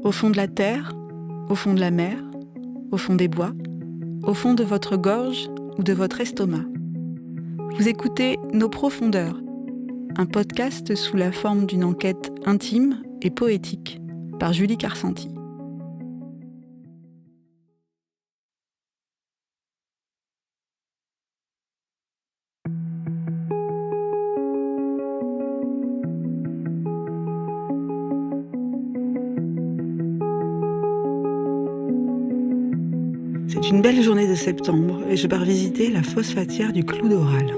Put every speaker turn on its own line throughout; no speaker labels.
Au fond de la terre, au fond de la mer, au fond des bois, au fond de votre gorge ou de votre estomac. Vous écoutez Nos Profondeurs, un podcast sous la forme d'une enquête intime et poétique par Julie Carsanti. C'est une belle journée de septembre et je pars visiter la phosphatière du Clou d'Oral.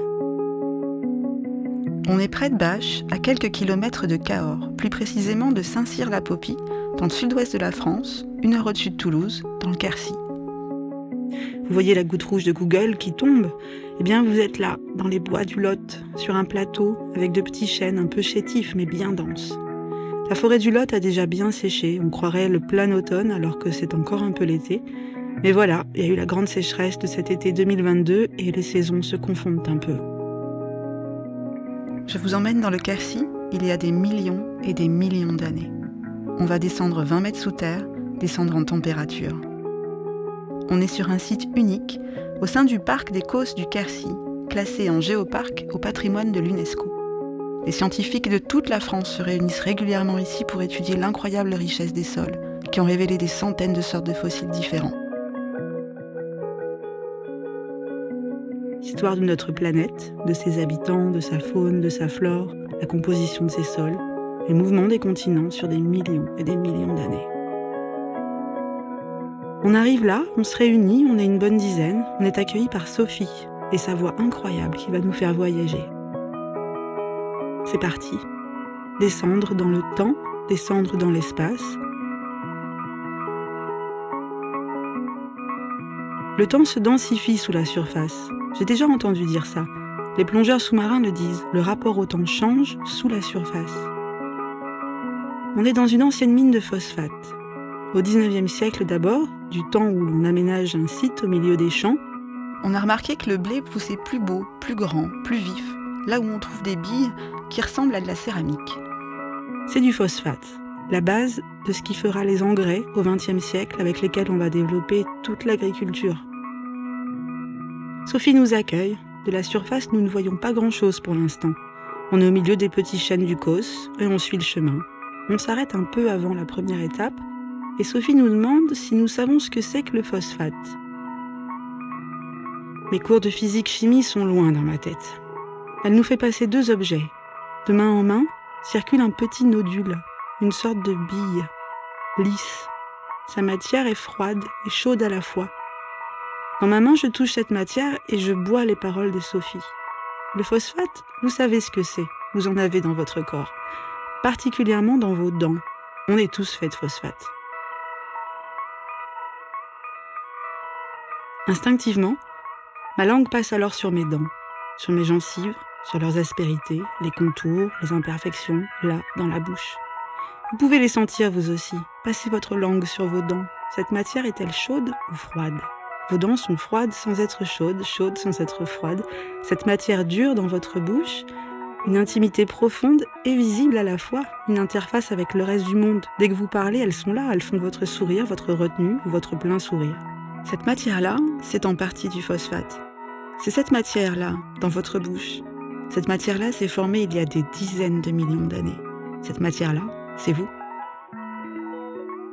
On est près de Bâche, à quelques kilomètres de Cahors, plus précisément de Saint-Cyr-la-Popie, dans le sud-ouest de la France, 1 heure au-dessus de Toulouse, dans le Quercy. Vous voyez la goutte rouge de Google qui tombe ? Eh bien, vous êtes là, dans les bois du Lot, sur un plateau, avec de petits chênes un peu chétifs mais bien denses. La forêt du Lot a déjà bien séché, on croirait le plein automne alors que c'est encore un peu l'été. Mais voilà, il y a eu la grande sécheresse de cet été 2022 et les saisons se confondent un peu. Je vous emmène dans le Quercy, il y a des millions et des millions d'années. On va descendre 20 mètres sous terre, descendre en température. On est sur un site unique, au sein du parc des Causses du Quercy, classé en géoparc au patrimoine de l'UNESCO. Les scientifiques de toute la France se réunissent régulièrement ici pour étudier l'incroyable richesse des sols, qui ont révélé des centaines de sortes de fossiles différents. Histoire de notre planète, de ses habitants, de sa faune, de sa flore, la composition de ses sols, les mouvements des continents sur des millions et des millions d'années. On arrive là, on se réunit, on est une bonne dizaine, on est accueillis par Sophie et sa voix incroyable qui va nous faire voyager. C'est parti. Descendre dans le temps, descendre dans l'espace. Le temps se densifie sous la surface. J'ai déjà entendu dire ça. Les plongeurs sous-marins le disent, le rapport au temps change sous la surface. On est dans une ancienne mine de phosphate. Au 19e siècle d'abord, du temps où l'on aménage un site au milieu des champs, on a remarqué que le blé poussait plus beau, plus grand, plus vif, là où on trouve des billes qui ressemblent à de la céramique. C'est du phosphate, la base de ce qui fera les engrais au XXe siècle avec lesquels on va développer toute l'agriculture. Sophie nous accueille. De la surface, nous ne voyons pas grand-chose pour l'instant. On est au milieu des petits chênes du Causse et on suit le chemin. On s'arrête un peu avant la première étape et Sophie nous demande si nous savons ce que c'est que le phosphate. Mes cours de physique-chimie sont loin dans ma tête. Elle nous fait passer 2 objets. De main en main, circule un petit nodule, une sorte de bille, lisse. Sa matière est froide et chaude à la fois. Dans ma main, je touche cette matière et je bois les paroles de Sophie. Le phosphate, vous savez ce que c'est, vous en avez dans votre corps, particulièrement dans vos dents. On est tous faits de phosphate. Instinctivement, ma langue passe alors sur mes dents, sur mes gencives, sur leurs aspérités, les contours, les imperfections, là, dans la bouche. Vous pouvez les sentir vous aussi. Passez votre langue sur vos dents. Cette matière est-elle chaude ou froide ? Vos dents sont froides sans être chaudes, chaudes sans être froides. Cette matière dure dans votre bouche, une intimité profonde et visible à la fois, une interface avec le reste du monde. Dès que vous parlez, elles sont là, elles font votre sourire, votre retenue ou votre plein sourire. Cette matière-là, c'est en partie du phosphate. C'est cette matière-là, dans votre bouche. Cette matière-là s'est formée il y a des dizaines de millions d'années. Cette matière-là, c'est vous.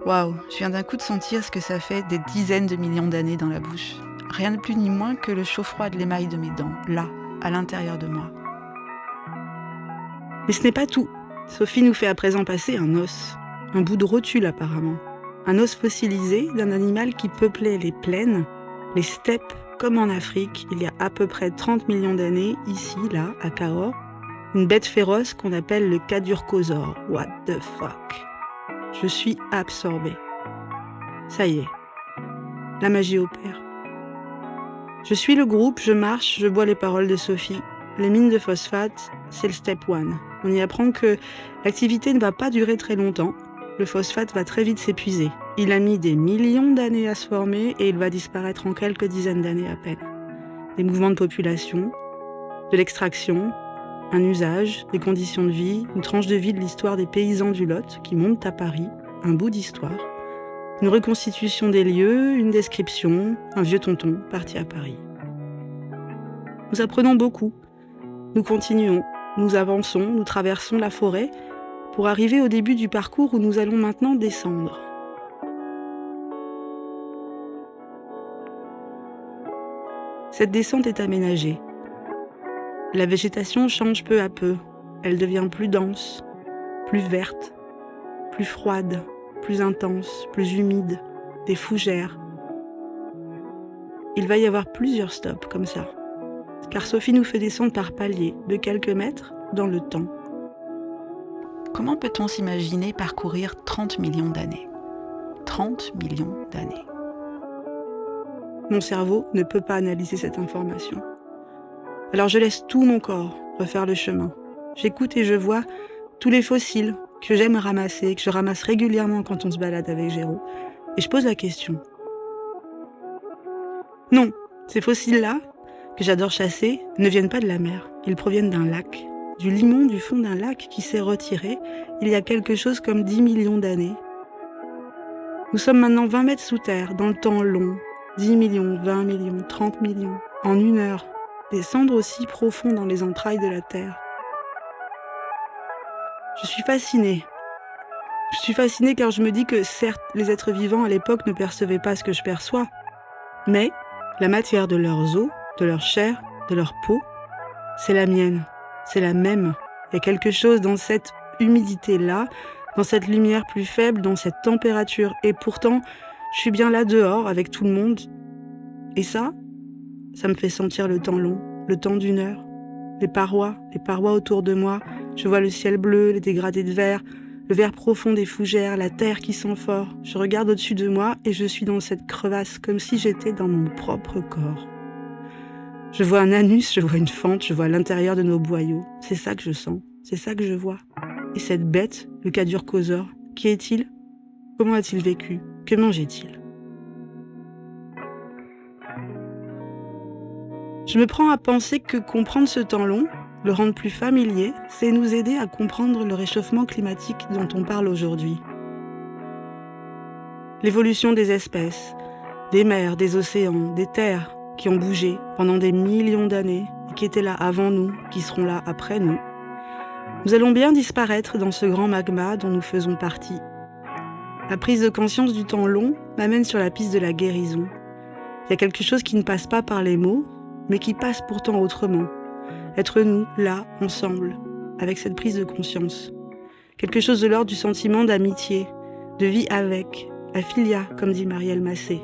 Waouh, je viens d'un coup de sentir ce que ça fait des dizaines de millions d'années dans la bouche. Rien de plus ni moins que le chaud-froid de l'émail de mes dents, là, à l'intérieur de moi. Mais ce n'est pas tout. Sophie nous fait à présent passer un os. Un bout de rotule apparemment. Un os fossilisé d'un animal qui peuplait les plaines, les steppes, comme en Afrique, il y a à peu près 30 millions d'années, ici, là, à Cahors. Une bête féroce qu'on appelle le Cadurcosaure. What the fuck ? Je suis absorbée. Ça y est, la magie opère. Je suis le groupe, je marche, je bois les paroles de Sophie. Les mines de phosphate, c'est le step 1. On y apprend que l'activité ne va pas durer très longtemps. Le phosphate va très vite s'épuiser. Il a mis des millions d'années à se former et il va disparaître en quelques dizaines d'années à peine. Des mouvements de population, de l'extraction, un usage, des conditions de vie, une tranche de vie de l'histoire des paysans du Lot qui montent à Paris, un bout d'histoire, une reconstitution des lieux, une description, un vieux tonton parti à Paris. Nous apprenons beaucoup, nous continuons, nous avançons, nous traversons la forêt pour arriver au début du parcours où nous allons maintenant descendre. Cette descente est aménagée. La végétation change peu à peu, elle devient plus dense, plus verte, plus froide, plus intense, plus humide, des fougères. Il va y avoir plusieurs stops comme ça, car Sophie nous fait descendre par paliers de quelques mètres dans le temps. Comment peut-on s'imaginer parcourir 30 millions d'années ? 30 millions d'années. Mon cerveau ne peut pas analyser cette information. Alors je laisse tout mon corps refaire le chemin. J'écoute et je vois tous les fossiles que j'aime ramasser, que je ramasse régulièrement quand on se balade avec Géraud. Et je pose la question. Non, ces fossiles-là, que j'adore chasser, ne viennent pas de la mer. Ils proviennent d'un lac, du limon du fond d'un lac qui s'est retiré il y a quelque chose comme 10 millions d'années. Nous sommes maintenant 20 mètres sous terre, dans le temps long. 10 millions, 20 millions, 30 millions, en 1 heure. Descendre aussi profond dans les entrailles de la terre. Je suis fascinée. Je suis fascinée car je me dis que certes, les êtres vivants à l'époque ne percevaient pas ce que je perçois, mais la matière de leurs os, de leur chair, de leur peau, c'est la mienne, c'est la même. Il y a quelque chose dans cette humidité-là, dans cette lumière plus faible, dans cette température. Et pourtant, je suis bien là dehors avec tout le monde. Et ça me fait sentir le temps long, le temps d'1 heure. Les parois autour de moi. Je vois le ciel bleu, les dégradés de verre, le vert profond des fougères, la terre qui sent fort. Je regarde au-dessus de moi et je suis dans cette crevasse, comme si j'étais dans mon propre corps. Je vois un anus, je vois une fente, je vois l'intérieur de nos boyaux. C'est ça que je sens, c'est ça que je vois. Et cette bête, le Cadurcosaure, qui est-il ? Comment a-t-il vécu ? Que mangeait-il ? Je me prends à penser que comprendre ce temps long, le rendre plus familier, c'est nous aider à comprendre le réchauffement climatique dont on parle aujourd'hui. L'évolution des espèces, des mers, des océans, des terres qui ont bougé pendant des millions d'années et qui étaient là avant nous, qui seront là après nous. Nous allons bien disparaître dans ce grand magma dont nous faisons partie. La prise de conscience du temps long m'amène sur la piste de la guérison. Il y a quelque chose qui ne passe pas par les mots, mais qui passe pourtant autrement. Être nous, là, ensemble, avec cette prise de conscience. Quelque chose de l'ordre du sentiment d'amitié, de vie avec, la filia, comme dit Marielle Massé.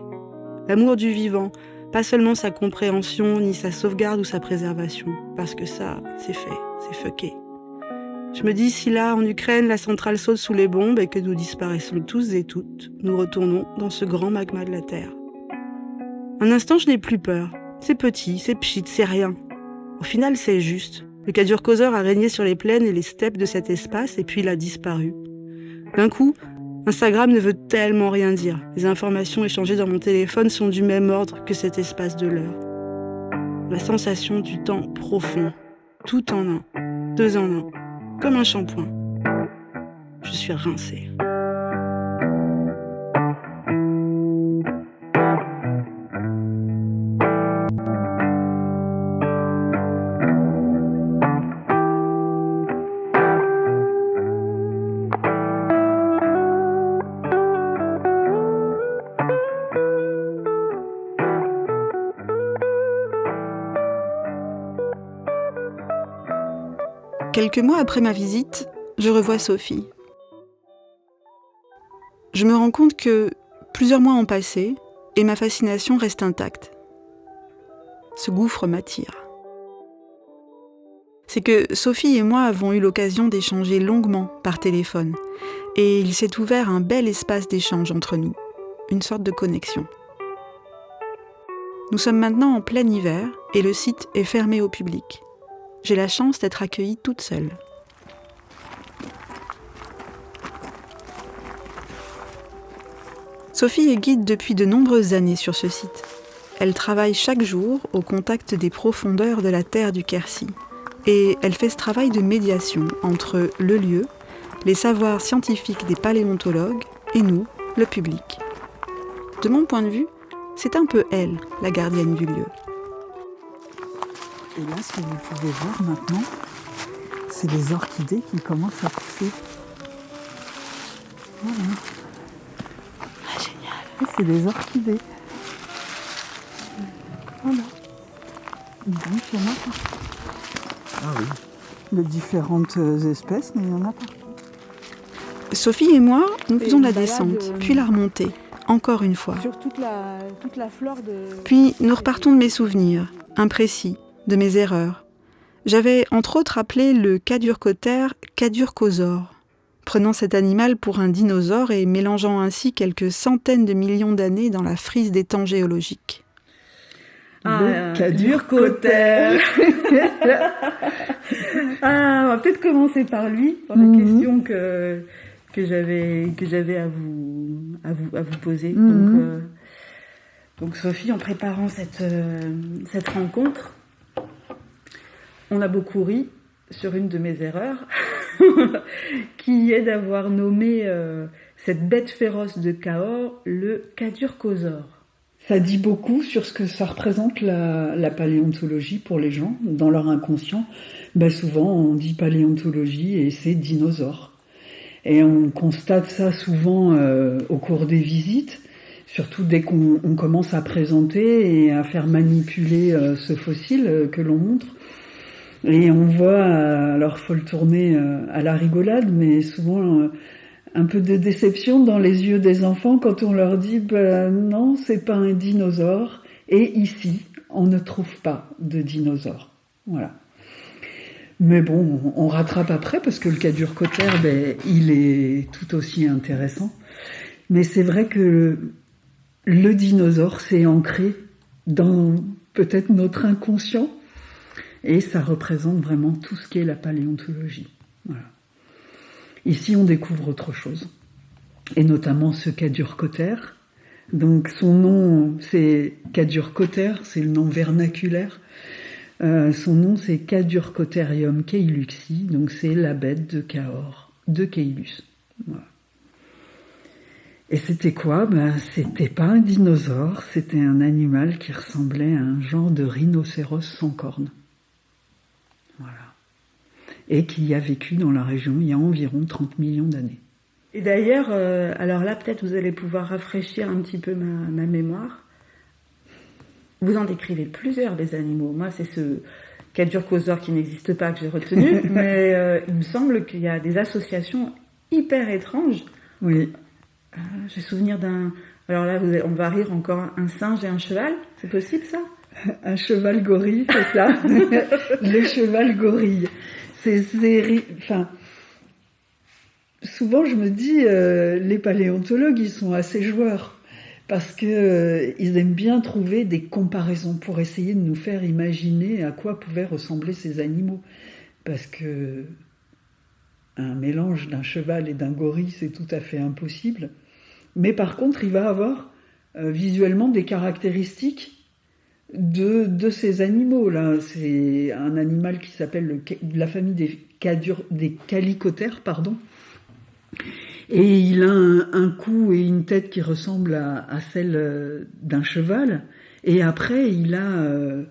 L'amour du vivant, pas seulement sa compréhension, ni sa sauvegarde ou sa préservation, parce que ça, c'est fait, c'est fucké. Je me dis, si là, en Ukraine, la centrale saute sous les bombes et que nous disparaissons tous et toutes, nous retournons dans ce grand magma de la Terre. Un instant, je n'ai plus peur. C'est petit, c'est pchit, c'est rien. Au final, c'est juste. Le Cadurcosaure a régné sur les plaines et les steppes de cet espace et puis il a disparu. D'un coup, Instagram ne veut tellement rien dire. Les informations échangées dans mon téléphone sont du même ordre que cet espace de l'heure. La sensation du temps profond, tout en un, 2 en 1, comme un shampoing. Je suis rincée. Quelques mois après ma visite, je revois Sophie. Je me rends compte que plusieurs mois ont passé et ma fascination reste intacte. Ce gouffre m'attire. C'est que Sophie et moi avons eu l'occasion d'échanger longuement par téléphone et il s'est ouvert un bel espace d'échange entre nous, une sorte de connexion. Nous sommes maintenant en plein hiver et le site est fermé au public. J'ai la chance d'être accueillie toute seule. Sophie est guide depuis de nombreuses années sur ce site. Elle travaille chaque jour au contact des profondeurs de la terre du Quercy. Et elle fait ce travail de médiation entre le lieu, les savoirs scientifiques des paléontologues et nous, le public. De mon point de vue, c'est un peu elle, la gardienne du lieu.
Et là, ce que vous pouvez voir maintenant, c'est les orchidées qui commencent à pousser. Voilà.
Ah, génial.
Et c'est des orchidées. Voilà. Donc, il y en a partout.
Ah oui.
De différentes espèces, mais il y en a partout.
Sophie et moi, nous faisons la
une balade,
descente, puis la remontée, encore une fois.
Sur toute la flore de...
Puis nous repartons de mes souvenirs, imprécis, de mes erreurs. J'avais entre autres appelé le cadurcotère cadurcosaure, prenant cet animal pour un dinosaure et mélangeant ainsi quelques centaines de millions d'années dans la frise des temps géologiques.
Le cadurcotère.
On va peut-être commencer par lui, par la question que j'avais à vous poser. Donc Sophie, en préparant cette rencontre, on a beaucoup ri sur une de mes erreurs, qui est d'avoir nommé cette bête féroce de Cahors le cadurcosaure.
Ça dit beaucoup sur ce que ça représente la paléontologie pour les gens, dans leur inconscient. Souvent, on dit paléontologie et c'est dinosaure. Et on constate ça souvent au cours des visites, surtout dès qu'on commence à présenter et à faire manipuler ce fossile que l'on montre. Et on voit, alors faut le tourner à la rigolade, mais souvent un peu de déception dans les yeux des enfants quand on leur dit non, c'est pas un dinosaure. Et ici, on ne trouve pas de dinosaure. Voilà. Mais bon, on rattrape après parce que le cadurcotère, il est tout aussi intéressant. Mais c'est vrai que le dinosaure s'est ancré dans peut-être notre inconscient et ça représente vraiment tout ce qu'est la paléontologie. Voilà. Ici, on découvre autre chose, et notamment ce cadurcotère. Donc son nom, c'est cadurcotère, c'est le nom vernaculaire. Son nom, c'est Cadurcotherium caeluxi, donc c'est la bête de Cahors, de Caylus. Voilà. Et c'était quoi ? C'était pas un dinosaure, c'était un animal qui ressemblait à un genre de rhinocéros sans cornes. Voilà. Et qui a vécu dans la région il y a environ 30 millions d'années.
Et d'ailleurs, alors là, peut-être vous allez pouvoir rafraîchir un petit peu ma mémoire. Vous en décrivez plusieurs des animaux. Moi, c'est ce cadurcosaure qui n'existe pas que j'ai retenu, mais il me semble qu'il y a des associations hyper étranges.
Oui.
J'ai souvenir d'un... Alors là, on va rire encore, un singe et un cheval, c'est possible ça ?
Un cheval gorille, c'est ça. Le cheval gorille. Enfin, souvent je me dis, les paléontologues, ils sont assez joueurs. Parce que ils aiment bien trouver des comparaisons pour essayer de nous faire imaginer à quoi pouvaient ressembler ces animaux. Parce que un mélange d'un cheval et d'un gorille, c'est tout à fait impossible. Mais par contre, il va avoir visuellement des caractéristiques de ces animaux-là. C'est un animal qui s'appelle la famille des calicotères, pardon. Et il a un cou et une tête qui ressemblent à celle d'un cheval. Et après, il a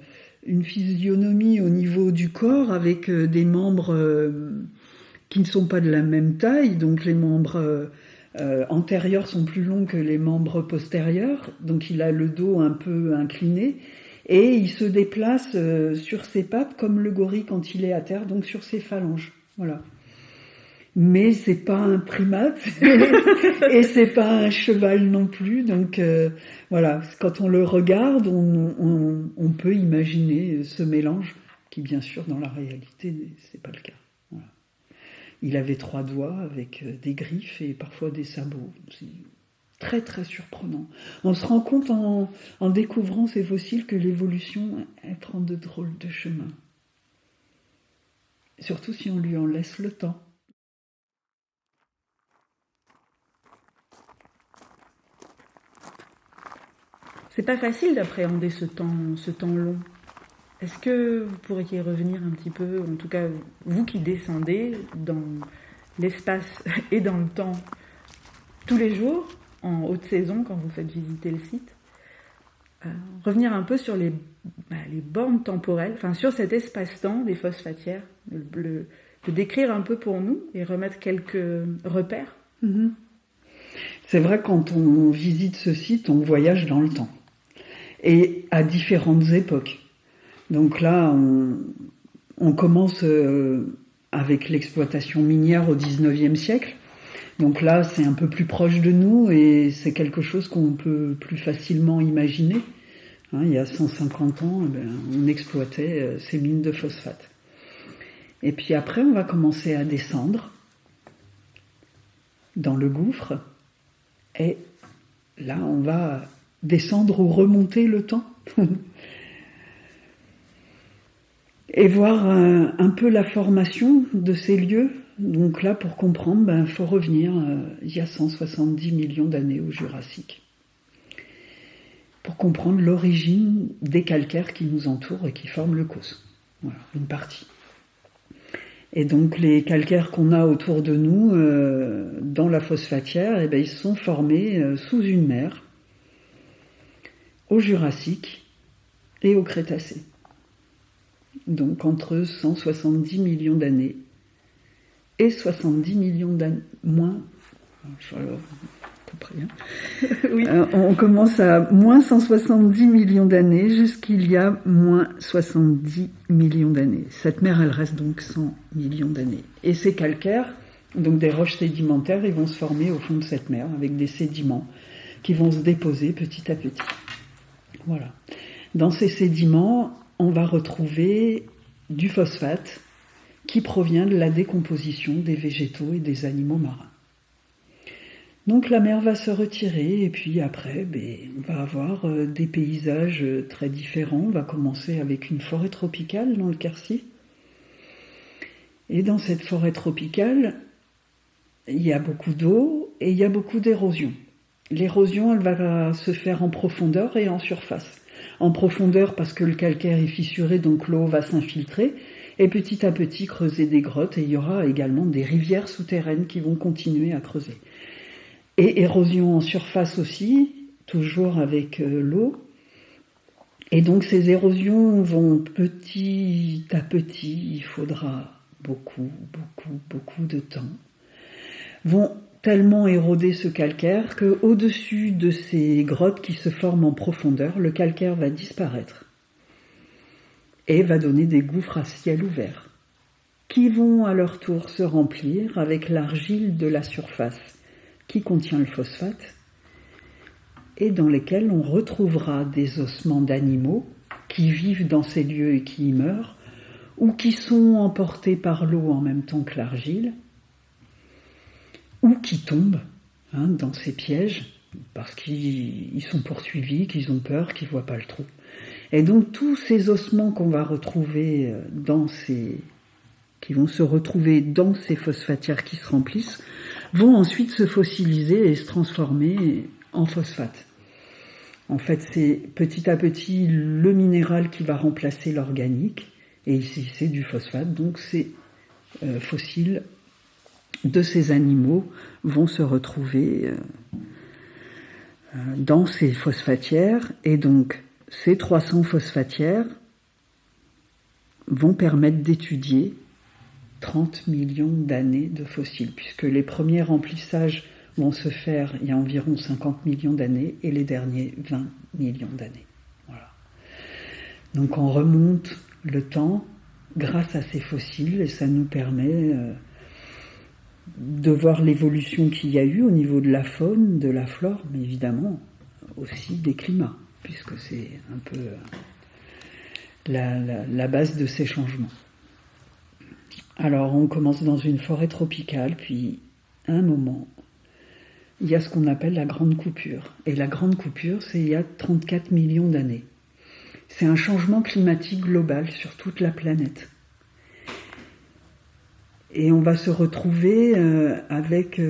une physionomie au niveau du corps avec des membres qui ne sont pas de la même taille. Donc les membres antérieurs sont plus longs que les membres postérieurs. Donc il a le dos un peu incliné. Et il se déplace sur ses pattes comme le gorille quand il est à terre, donc sur ses phalanges. Voilà. Mais c'est pas un primate et c'est pas un cheval non plus. Donc voilà, quand on le regarde, on peut imaginer ce mélange qui, bien sûr, dans la réalité, c'est pas le cas. Voilà. Il avait 3 doigts avec des griffes et parfois des sabots. C'est très très surprenant. On se rend compte en découvrant ces fossiles que l'évolution elle prend de drôles de chemins. Surtout si on lui en laisse le temps.
C'est pas facile d'appréhender ce temps long. Est-ce que vous pourriez revenir un petit peu, en tout cas vous qui descendez dans l'espace et dans le temps tous les jours, en haute saison, quand vous faites visiter le site, revenir un peu sur les bornes temporelles, enfin sur cet espace-temps des phosphatières, de décrire un peu pour nous et remettre quelques repères.
Mm-hmm. C'est vrai, quand on visite ce site, on voyage dans le temps et à différentes époques. Donc là, on commence avec l'exploitation minière au 19e siècle. Donc là, c'est un peu plus proche de nous et c'est quelque chose qu'on peut plus facilement imaginer. Il y a 150 ans, on exploitait ces mines de phosphate. Et puis après, on va commencer à descendre dans le gouffre. Et là, on va descendre ou remonter le temps. Et voir un peu la formation de ces lieux. Donc là, pour comprendre, il faut revenir il y a 170 millions d'années au Jurassique. Pour comprendre l'origine des calcaires qui nous entourent et qui forment le cause. Voilà, une partie. Et donc les calcaires qu'on a autour de nous, dans la phosphatière, ils sont formés sous une mer, au Jurassique et au Crétacé. Donc entre 170 millions d'années et 70 millions d'années, moins, je à peu près, oui. On commence à moins 170 millions d'années jusqu'il y a moins 70 millions d'années. Cette mer, elle reste donc 100 millions d'années. Et ces calcaires, donc des roches sédimentaires, ils vont se former au fond de cette mer avec des sédiments qui vont se déposer petit à petit. Voilà. Dans ces sédiments, on va retrouver du phosphate qui provient de la décomposition des végétaux et des animaux marins. Donc la mer va se retirer et puis après, on va avoir des paysages très différents. On va commencer avec une forêt tropicale dans le Quercy. Et dans cette forêt tropicale, il y a beaucoup d'eau et il y a beaucoup d'érosion. L'érosion, elle va se faire en profondeur et en surface. En profondeur parce que le calcaire est fissuré, donc l'eau va s'infiltrer et petit à petit creuser des grottes. Et il y aura également des rivières souterraines qui vont continuer à creuser. Et érosion en surface aussi, toujours avec l'eau. Et donc ces érosions vont petit à petit, il faudra beaucoup de temps, vont tellement éroder ce calcaire qu'au-dessus de ces grottes qui se forment en profondeur, le calcaire va disparaître et va donner des gouffres à ciel ouvert qui vont à leur tour se remplir avec l'argile de la surface qui contient le phosphate et dans lesquels on retrouvera des ossements d'animaux qui vivent dans ces lieux et qui y meurent ou qui sont emportés par l'eau en même temps que l'argile ou qui tombent dans ces pièges parce qu'ils sont poursuivis, qu'ils ont peur, qu'ils ne voient pas le trou. Et donc tous ces ossements qu'on va retrouver qui vont se retrouver dans ces phosphatières qui se remplissent vont ensuite se fossiliser et se transformer en phosphate. En fait, c'est petit à petit le minéral qui va remplacer l'organique, et ici c'est du phosphate, donc ces fossiles de ces animaux vont se retrouver dans ces phosphatières, et donc ces 300 phosphatières vont permettre d'étudier 30 millions d'années de fossiles, puisque les premiers remplissages vont se faire il y a environ 50 millions d'années et les derniers 20 millions d'années. Voilà. Donc on remonte le temps grâce à ces fossiles et ça nous permet de voir l'évolution qu'il y a eu au niveau de la faune, de la flore, mais évidemment aussi des climats, puisque c'est un peu la base de ces changements. Alors on commence dans une forêt tropicale, puis à un moment, il y a ce qu'on appelle la grande coupure. Et la grande coupure, c'est il y a 34 millions d'années. C'est un changement climatique global sur toute la planète. Et on va se retrouver avec,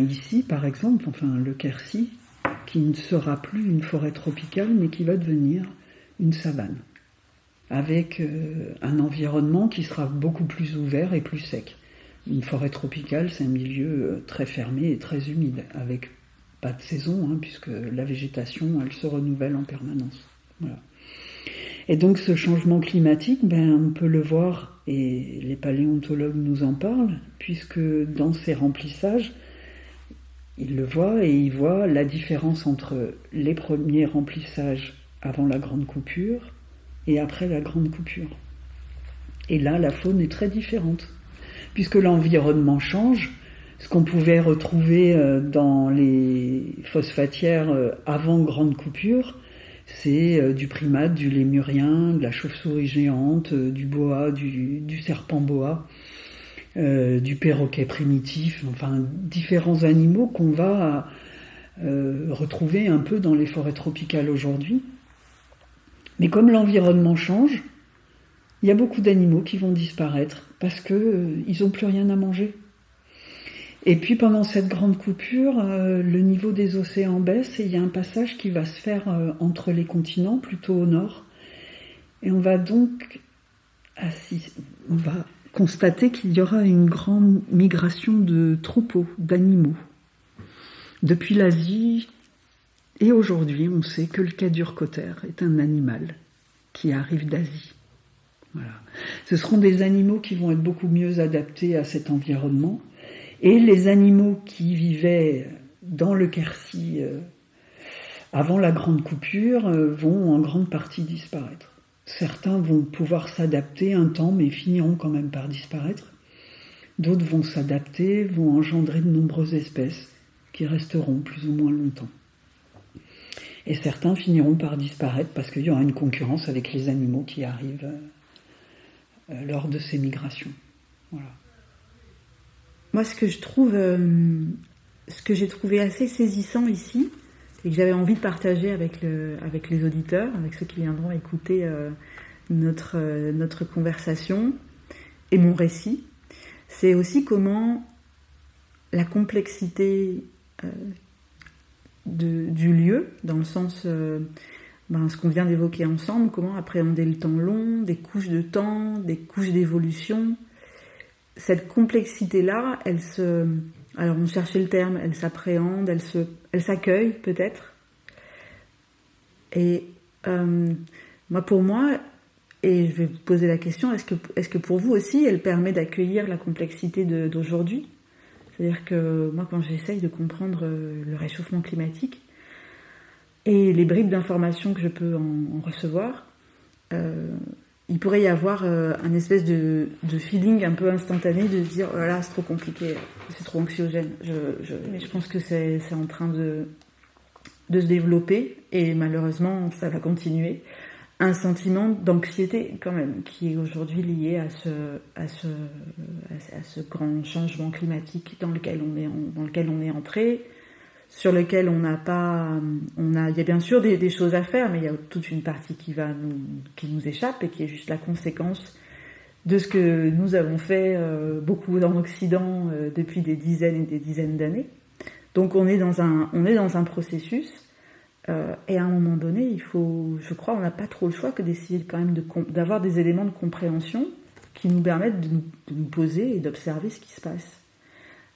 ici par exemple, le Quercy, qui ne sera plus une forêt tropicale, mais qui va devenir une savane, avec un environnement qui sera beaucoup plus ouvert et plus sec, Une forêt tropicale, c'est un milieu très fermé et très humide, avec pas de saison, puisque la végétation, elle se renouvelle en permanence. Voilà. Et donc ce changement climatique, on peut le voir, et les paléontologues nous en parlent, puisque dans ces remplissages, ils le voient et ils voient la différence entre les premiers remplissages avant la grande coupure et après la grande coupure. Et là, la faune est très différente, puisque l'environnement change. Ce qu'on pouvait retrouver dans les phosphatières avant grande coupure, c'est du primate, du lémurien, de la chauve-souris géante, du boa, du serpent boa, du perroquet primitif, enfin différents animaux qu'on va retrouver un peu dans les forêts tropicales aujourd'hui. Mais comme l'environnement change, il y a beaucoup d'animaux qui vont disparaître parce qu'ils n'ont plus rien à manger. Et puis pendant cette grande coupure, le niveau des océans baisse et il y a un passage qui va se faire entre les continents, plutôt au nord. Et on va donc constater qu'il y aura une grande migration de troupeaux, d'animaux. Depuis l'Asie, et aujourd'hui, on sait que le cadurcoter est un animal qui arrive d'Asie. Voilà. Ce seront des animaux qui vont être beaucoup mieux adaptés à cet environnement. Et les animaux qui vivaient dans le Quercy avant la grande coupure vont en grande partie disparaître. Certains vont pouvoir s'adapter un temps, mais finiront quand même par disparaître. D'autres vont s'adapter, vont engendrer de nombreuses espèces qui resteront plus ou moins longtemps. Et certains finiront par disparaître parce qu'il y aura une concurrence avec les animaux qui arrivent lors de ces migrations. Voilà.
Moi, ce que j'ai trouvé assez saisissant ici, et que j'avais envie de partager avec les auditeurs, avec ceux qui viendront écouter notre conversation et mon récit, c'est aussi comment la complexité du lieu, dans le sens, ce qu'on vient d'évoquer ensemble, comment appréhender le temps long, des couches de temps, des couches d'évolution. Cette complexité-là, alors on cherchait le terme, elle s'appréhende, elle s'accueille peut-être. Et pour moi, et je vais vous poser la question, est-ce que pour vous aussi, elle permet d'accueillir la complexité d'aujourd'hui ? C'est-à-dire que moi, quand j'essaye de comprendre le réchauffement climatique et les bribes d'informations que je peux en recevoir, il pourrait y avoir un espèce de feeling un peu instantané de se dire « Oh là là, c'est trop compliqué, c'est trop anxiogène ». Mais je pense que c'est en train de se développer, et malheureusement, ça va continuer. Un sentiment d'anxiété, quand même, qui est aujourd'hui lié à ce grand changement climatique dans lequel on est entré, sur lequel il y a bien sûr des choses à faire, mais il y a toute une partie qui nous échappe et qui est juste la conséquence de ce que nous avons fait beaucoup dans l'Occident depuis des dizaines et des dizaines d'années. Donc on est dans un processus, et à un moment donné, je crois, on n'a pas trop le choix que d'essayer quand même d'avoir des éléments de compréhension qui nous permettent de nous poser et d'observer ce qui se passe.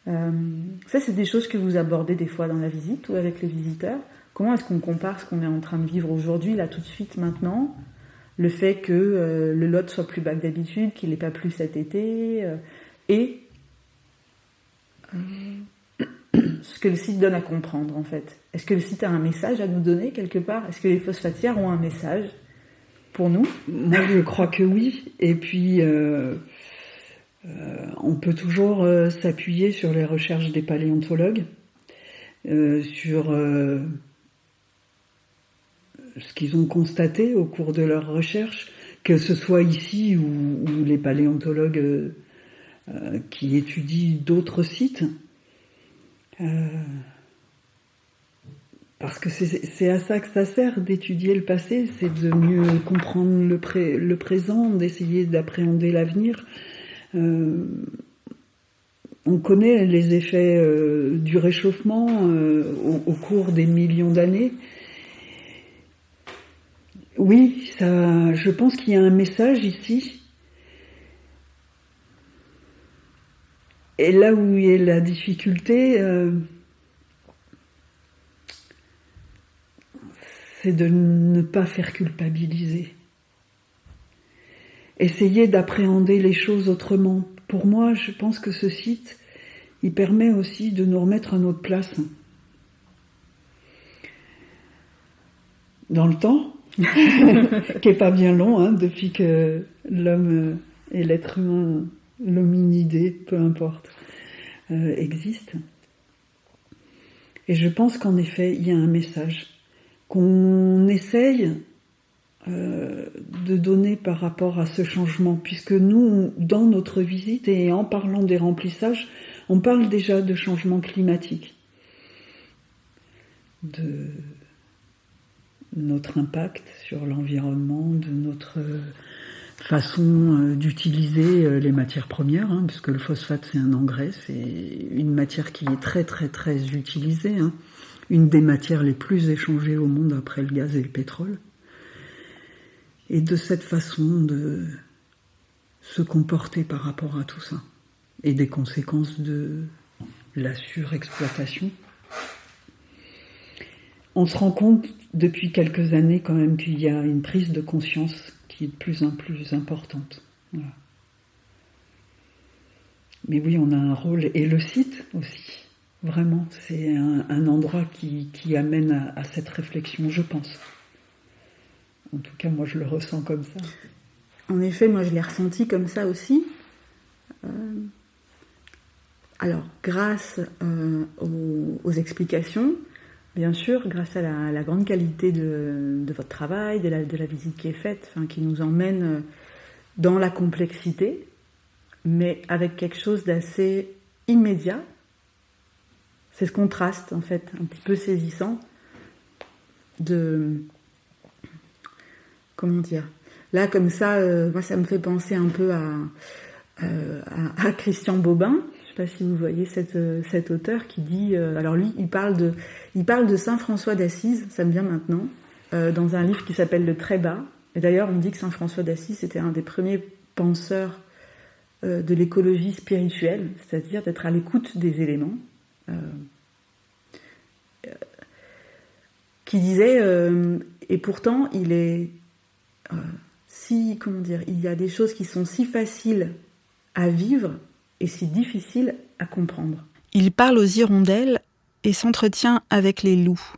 Ça, c'est des choses que vous abordez des fois dans la visite ou avec les visiteurs. Comment est-ce qu'on compare ce qu'on est en train de vivre aujourd'hui, là, tout de suite, maintenant, le fait que le Lot soit plus bas que d'habitude, qu'il n'ait pas plu cet été, et ce que le site donne à comprendre, en fait. Est-ce que le site a un message à nous donner, quelque part ? Est-ce que les phosphatières ont un message pour nous ?
Moi, je crois que oui. Et puis... on peut toujours s'appuyer sur les recherches des paléontologues, sur ce qu'ils ont constaté au cours de leurs recherches, que ce soit ici ou les paléontologues qui étudient d'autres sites. Parce que c'est à ça que ça sert d'étudier le passé, c'est de mieux comprendre le présent, d'essayer d'appréhender l'avenir. On connaît les effets du réchauffement au cours des millions d'années. Oui, je pense qu'il y a un message ici. Et là où est la difficulté, c'est de ne pas faire culpabiliser. Essayer d'appréhender les choses autrement. Pour moi, je pense que ce site, il permet aussi de nous remettre à notre place. Dans le temps, qui est pas bien long, hein, depuis que l'homme et l'être humain, l'hominidé, peu importe, existe. Et je pense qu'en effet, il y a un message qu'on essaye de donner par rapport à ce changement, puisque nous, dans notre visite et en parlant des remplissages, on parle déjà de changement climatique, de notre impact sur l'environnement, de notre façon d'utiliser les matières premières, hein, puisque le phosphate c'est un engrais, c'est une matière qui est très très très utilisée, hein, une des matières les plus échangées au monde après le gaz et le pétrole. Et de cette façon de se comporter par rapport à tout ça, et des conséquences de la surexploitation. On se rend compte depuis quelques années quand même qu'il y a une prise de conscience qui est de plus en plus importante. Voilà. Mais oui, on a un rôle, et le site aussi, vraiment, c'est un endroit qui amène à cette réflexion, je pense. En tout cas, moi je le ressens comme ça.
En effet, moi je l'ai ressenti comme ça aussi. Alors, grâce aux explications, bien sûr, grâce à la grande qualité de votre travail, de la visite qui est faite, qui nous emmène dans la complexité, mais avec quelque chose d'assez immédiat. C'est ce contraste, en fait, un petit peu saisissant de... Comment dire ? Là, comme ça, moi, ça me fait penser un peu à Christian Bobin. Je ne sais pas si vous voyez cet auteur qui dit... alors lui, il parle de Saint François d'Assise, ça me vient maintenant, dans un livre qui s'appelle Le Trébat. Et d'ailleurs, on dit que Saint François d'Assise, c'était un des premiers penseurs de l'écologie spirituelle, c'est-à-dire d'être à l'écoute des éléments, qui disait... et pourtant, il est... il y a des choses qui sont si faciles à vivre et si difficiles à comprendre.
Il parle aux hirondelles et s'entretient avec les loups.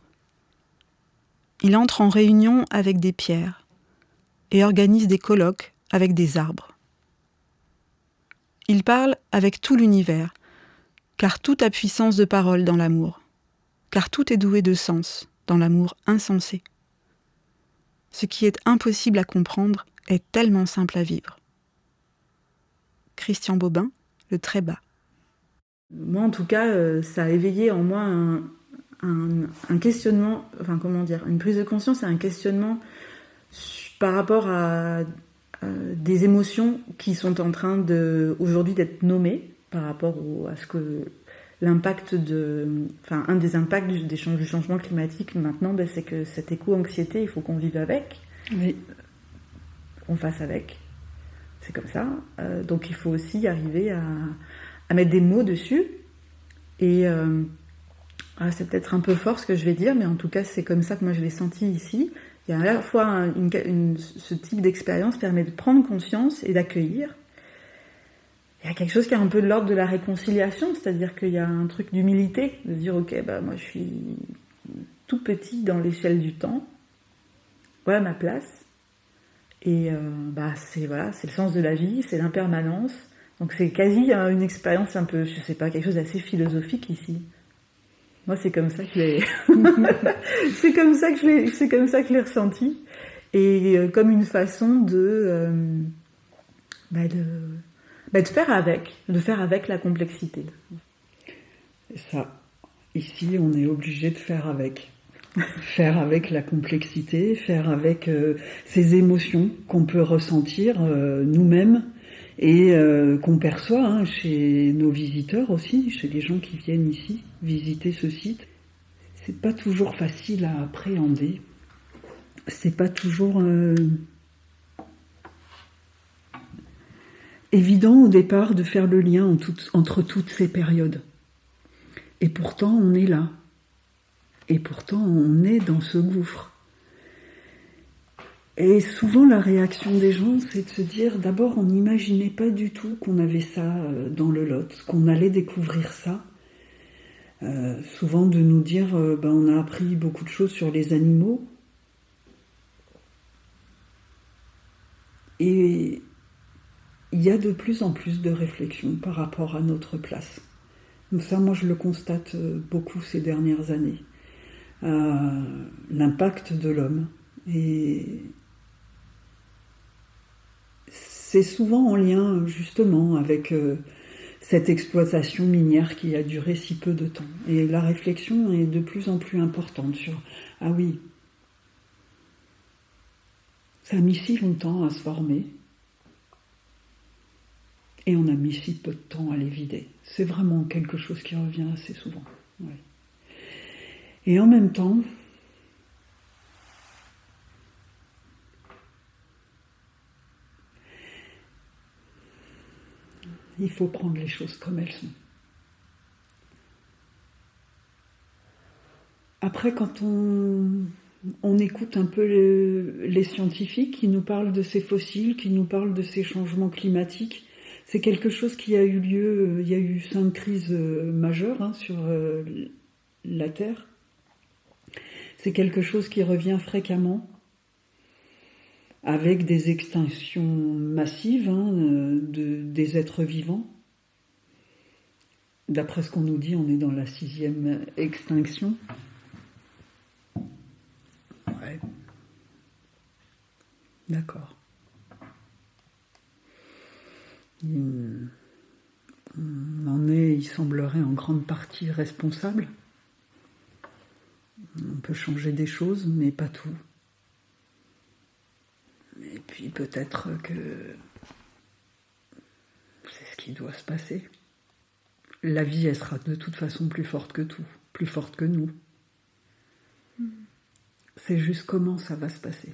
Il entre en réunion avec des pierres et organise des colloques avec des arbres. Il parle avec tout l'univers, car tout a puissance de parole dans l'amour, car tout est doué de sens dans l'amour insensé. Ce qui est impossible à comprendre est tellement simple à vivre. Christian Bobin, Le Trébat.
Moi, en tout cas, ça a éveillé en moi un questionnement, une prise de conscience et un questionnement par rapport à des émotions qui sont en train aujourd'hui d'être nommées par rapport à ce que l'impact un des impacts du changement climatique maintenant, c'est que cette éco-anxiété, il faut qu'on vive avec,
oui.
On fasse avec, c'est comme ça. Donc il faut aussi arriver à mettre des mots dessus. Et c'est peut-être un peu fort ce que je vais dire, mais en tout cas c'est comme ça que moi je l'ai senti ici. Il y a à la fois ce type d'expérience permet de prendre conscience et d'accueillir. Il y a quelque chose qui est un peu de l'ordre de la réconciliation, c'est-à-dire qu'il y a un truc d'humilité, de dire ok, moi je suis tout petit dans l'échelle du temps, voilà ma place, et c'est le sens de la vie, c'est l'impermanence, donc c'est quasi une expérience un peu, je sais pas, quelque chose d'assez philosophique ici. Moi c'est comme ça que je l'ai, c'est comme ça que je l'ai ressenti, et comme une façon de faire avec la complexité.
Et ça, ici, on est obligé de faire avec. Faire avec la complexité, faire avec ces émotions qu'on peut ressentir nous-mêmes et qu'on perçoit chez nos visiteurs aussi, chez les gens qui viennent ici visiter ce site. C'est pas toujours facile à appréhender. C'est pas toujours... évident au départ de faire le lien entre toutes ces périodes. Et pourtant, on est là. Et pourtant, on est dans ce gouffre. Et souvent, la réaction des gens, c'est de se dire, d'abord, on n'imaginait pas du tout qu'on avait ça dans le Lot, qu'on allait découvrir ça. Souvent de nous dire, on a appris beaucoup de choses sur les animaux. Et il y a de plus en plus de réflexions par rapport à notre place. Donc ça, moi, je le constate beaucoup ces dernières années. L'impact de l'homme. Et c'est souvent en lien, justement, avec cette exploitation minière qui a duré si peu de temps. Et la réflexion est de plus en plus importante sur « Ah oui, ça a mis si longtemps à se former et on a mis si peu de temps à les vider. » C'est vraiment quelque chose qui revient assez souvent. Ouais. Et en même temps, il faut prendre les choses comme elles sont. Après, quand on écoute un peu les scientifiques qui nous parlent de ces fossiles, qui nous parlent de ces changements climatiques, c'est quelque chose qui a eu lieu, il y a eu 5 crises majeures sur la Terre. C'est quelque chose qui revient fréquemment, avec des extinctions massives des êtres vivants. D'après ce qu'on nous dit, on est dans la 6e extinction. Ouais. D'accord. On en est, il semblerait, en grande partie responsable. On peut changer des choses, mais pas tout. Et puis peut-être que c'est ce qui doit se passer. La vie, elle sera de toute façon plus forte que tout, plus forte que nous. C'est juste comment ça va se passer.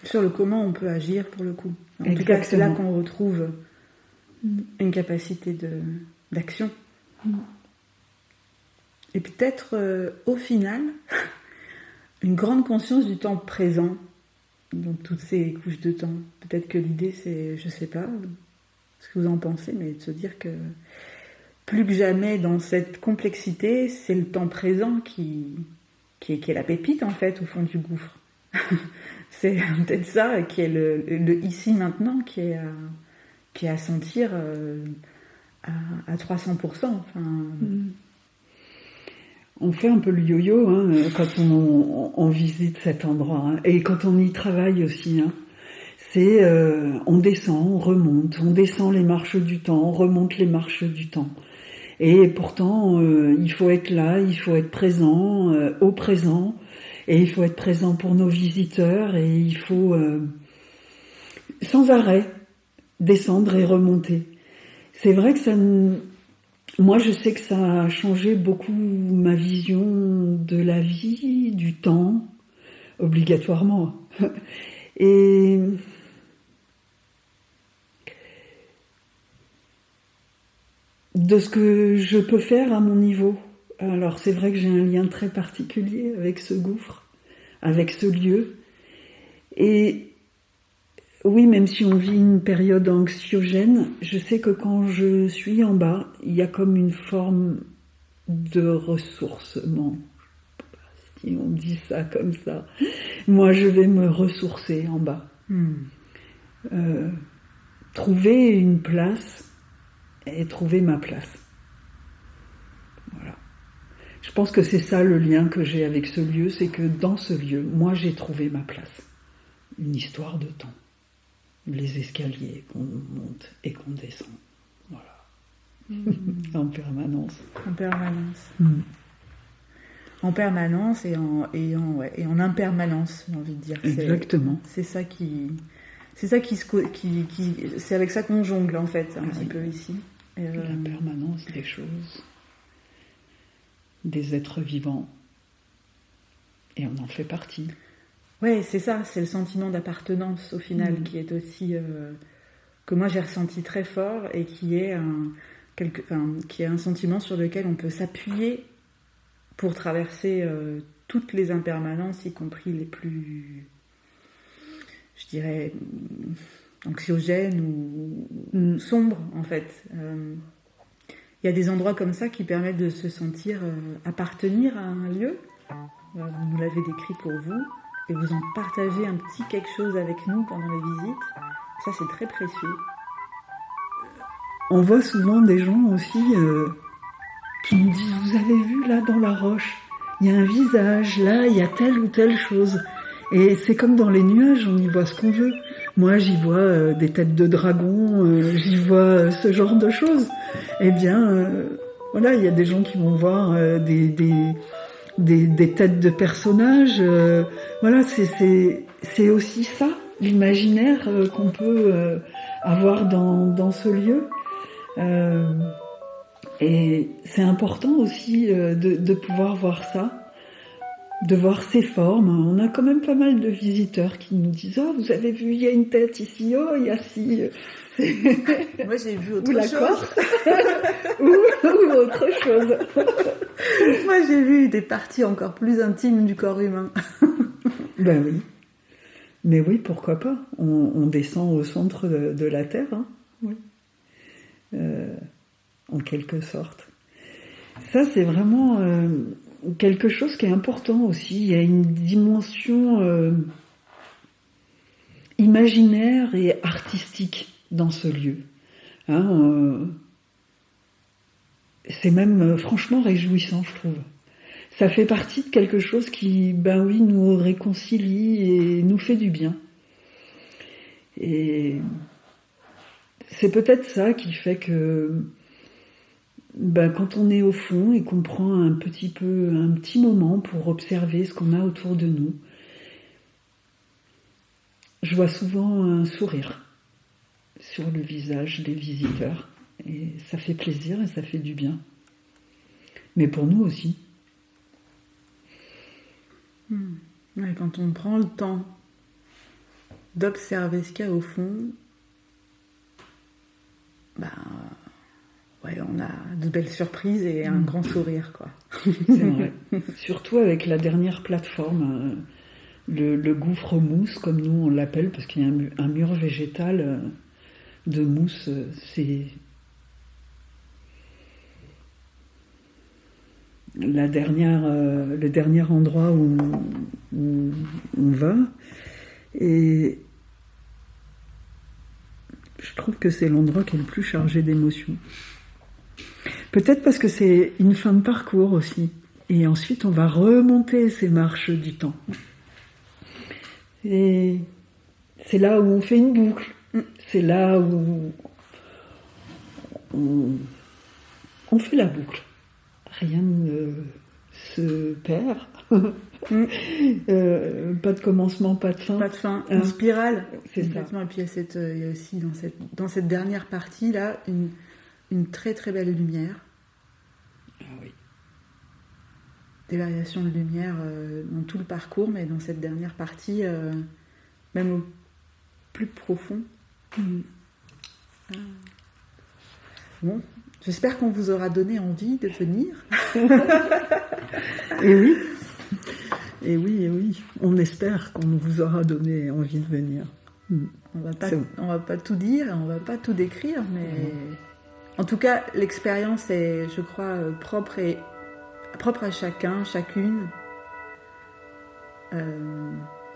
Sur le comment on peut agir pour le coup. En tout cas, c'est là qu'on retrouve une capacité d'action. Et peut-être, au final, une grande conscience du temps présent dans toutes ces couches de temps. Peut-être que l'idée, c'est, je sais pas ce que vous en pensez, mais de se dire que plus que jamais dans cette complexité, c'est le temps présent qui est la pépite en fait au fond du gouffre. C'est peut-être ça qui est le ici maintenant qui est à sentir à 300%. Enfin.
On fait un peu le yo-yo quand on visite cet endroit et quand on y travaille aussi. C'est on descend, on remonte, on descend les marches du temps, on remonte les marches du temps. Et pourtant, il faut être là, il faut être présent, au présent, et il faut être présent pour nos visiteurs, et il faut sans arrêt descendre et remonter. C'est vrai que moi je sais que ça a changé beaucoup ma vision de la vie, du temps, obligatoirement. Et de ce que je peux faire à mon niveau. Alors c'est vrai que j'ai un lien très particulier avec ce gouffre, avec ce lieu. Et oui, même si on vit une période anxiogène, je sais que quand je suis en bas, il y a comme une forme de ressourcement. Si on dit ça comme ça. Moi, je vais me ressourcer en bas. Trouver une place et trouver ma place. Voilà. Je pense que c'est ça le lien que j'ai avec ce lieu, c'est que dans ce lieu, moi j'ai trouvé ma place. Une histoire de temps. Les escaliers qu'on monte et qu'on descend. Voilà. En permanence.
En permanence. En permanence et en impermanence, j'ai envie de dire.
Exactement.
C'est ça qui c'est avec ça qu'on jongle en fait un petit peu ici.
La permanence des choses, des êtres vivants, et on en fait partie.
Ouais, c'est ça, c'est le sentiment d'appartenance au final qui est aussi que moi j'ai ressenti très fort et qui est un sentiment sur lequel on peut s'appuyer pour traverser toutes les impermanences, y compris les plus, je dirais, anxiogènes ou sombres en fait. Il y a des endroits comme ça qui permettent de se sentir appartenir à un lieu. Vous nous l'avez décrit pour vous, et vous en partagez un petit quelque chose avec nous pendant les visites. Ça, c'est très précieux.
On voit souvent des gens aussi qui nous disent « Vous avez vu là dans la roche, il y a un visage, là il y a telle ou telle chose ». Et c'est comme dans les nuages, on y voit ce qu'on veut. Moi, j'y vois des têtes de dragon, j'y vois ce genre de choses. Eh bien, voilà, il y a des gens qui vont voir des têtes de personnages. Voilà, c'est aussi ça, l'imaginaire qu'on peut avoir dans ce lieu. Et c'est important aussi de pouvoir voir ça. De voir ces formes. On a quand même pas mal de visiteurs qui nous disent « Oh, vous avez vu, il y a une tête ici, oh, il y a ci... »
Moi, j'ai vu autre
ou la
chose.
Corse. ou autre chose.
Moi, j'ai vu des parties encore plus intimes du corps humain.
Ben oui. Mais oui, pourquoi pas. On descend au centre de la Terre, hein. Oui. En quelque sorte. Ça, c'est vraiment... quelque chose qui est important aussi. Il y a une dimension imaginaire et artistique dans ce lieu. Hein, c'est même franchement réjouissant, je trouve. Ça fait partie de quelque chose qui, ben oui, nous réconcilie et nous fait du bien. Et c'est peut-être ça qui fait que quand on est au fond et qu'on prend un petit moment pour observer ce qu'on a autour de nous, je vois souvent un sourire sur le visage des visiteurs. Et ça fait plaisir et ça fait du bien. Mais pour nous aussi.
Ouais, quand on prend le temps d'observer ce qu'il y a au fond, ouais, on a de belles surprises et un grand sourire, quoi.
C'est vrai. Surtout avec la dernière plateforme, le gouffre mousse, comme nous on l'appelle, parce qu'il y a un mur végétal de mousse. C'est le dernier endroit où on va. Et je trouve que c'est l'endroit qui est le plus chargé d'émotions. Peut-être parce que c'est une fin de parcours aussi. Et ensuite, on va remonter ces marches du temps. Et c'est là où on fait une boucle. C'est là où on fait la boucle. Rien ne se perd. Pas de commencement, pas de fin.
Pas de fin, une spirale.
C'est
exactement. Ça. Et puis il y a aussi dans cette dernière partie là une très très belle lumière.
Ah oui.
Des variations de lumière dans tout le parcours, mais dans cette dernière partie, même au plus profond. Bon, j'espère qu'on vous aura donné envie de venir.
Et oui. Et oui, et oui. On espère qu'on vous aura donné envie de venir.
On va pas tout dire, on va pas tout décrire, mais en tout cas, l'expérience est, je crois, propre à chacun, chacune.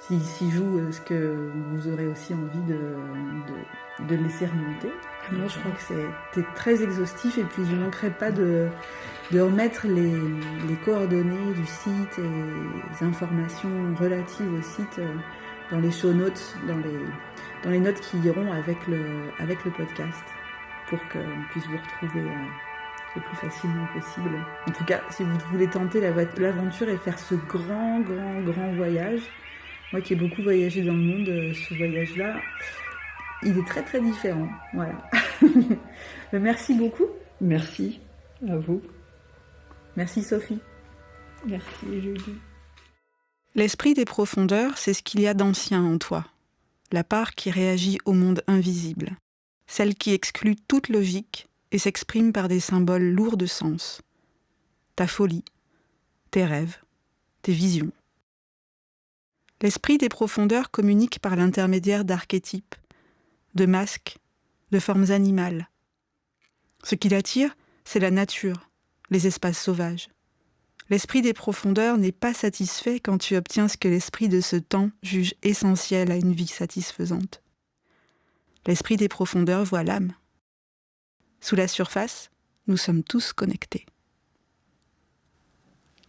S'y joue ce que vous aurez aussi envie de laisser remonter. Moi, je crois que c'était très exhaustif, et puis je ne manquerai pas de remettre les coordonnées du site et les informations relatives au site dans les show notes, dans les notes qui iront avec le podcast, pour qu'on puisse vous retrouver le plus facilement possible. En tout cas, si vous voulez tenter l'aventure et faire ce grand voyage, moi qui ai beaucoup voyagé dans le monde, ce voyage-là, il est très très différent. Voilà. Merci beaucoup.
Merci à vous.
Merci Sophie.
Merci Julie.
L'esprit des profondeurs, c'est ce qu'il y a d'ancien en toi, la part qui réagit au monde invisible. celle qui exclut toute logique et s'exprime par des symboles lourds de sens. Ta folie, tes rêves, tes visions. L'esprit des profondeurs communique par l'intermédiaire d'archétypes, de masques, de formes animales. Ce qui l'attire, c'est la nature, les espaces sauvages. L'esprit des profondeurs n'est pas satisfait quand tu obtiens ce que l'esprit de ce temps juge essentiel à une vie satisfaisante. L'esprit des profondeurs voit l'âme. Sous la surface, nous sommes tous connectés.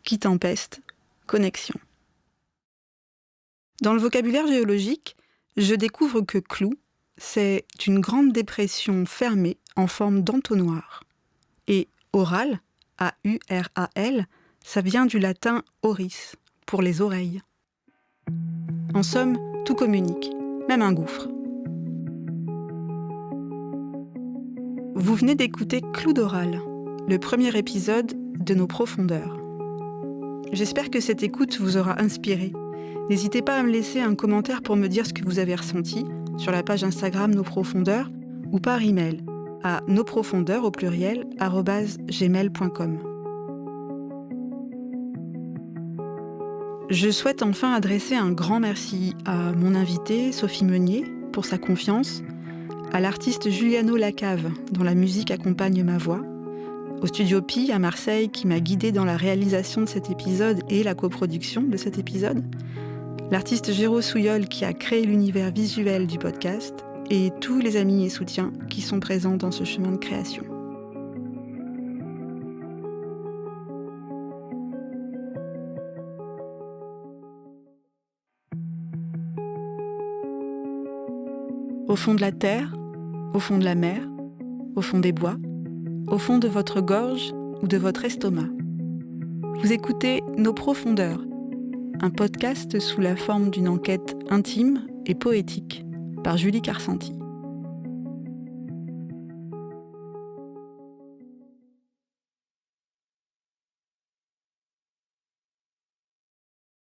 Qui tempeste, connexion. Dans le vocabulaire géologique, je découvre que clou, c'est une grande dépression fermée en forme d'entonnoir. Et oral, A-U-R-A-L, ça vient du latin auris, pour les oreilles. En somme, tout communique, même un gouffre. Vous venez d'écouter Clou d'oral, le premier épisode de Nos profondeurs. J'espère que cette écoute vous aura inspiré. N'hésitez pas à me laisser un commentaire pour me dire ce que vous avez ressenti sur la page Instagram Nos profondeurs ou par email à nosprofondeurs@gmail.com. Je souhaite enfin adresser un grand merci à mon invitée Sophie Meunier pour sa confiance, à l'artiste Juliano Lacave dont la musique accompagne ma voix, au Studio Pi à Marseille qui m'a guidée dans la réalisation de cet épisode et la coproduction de cet épisode, l'artiste Géraud Souillol qui a créé l'univers visuel du podcast et tous les amis et soutiens qui sont présents dans ce chemin de création. Au fond de la terre, au fond de la mer, au fond des bois, au fond de votre gorge ou de votre estomac. Vous écoutez Nos profondeurs, un podcast sous la forme d'une enquête intime et poétique par Julie Carcenti.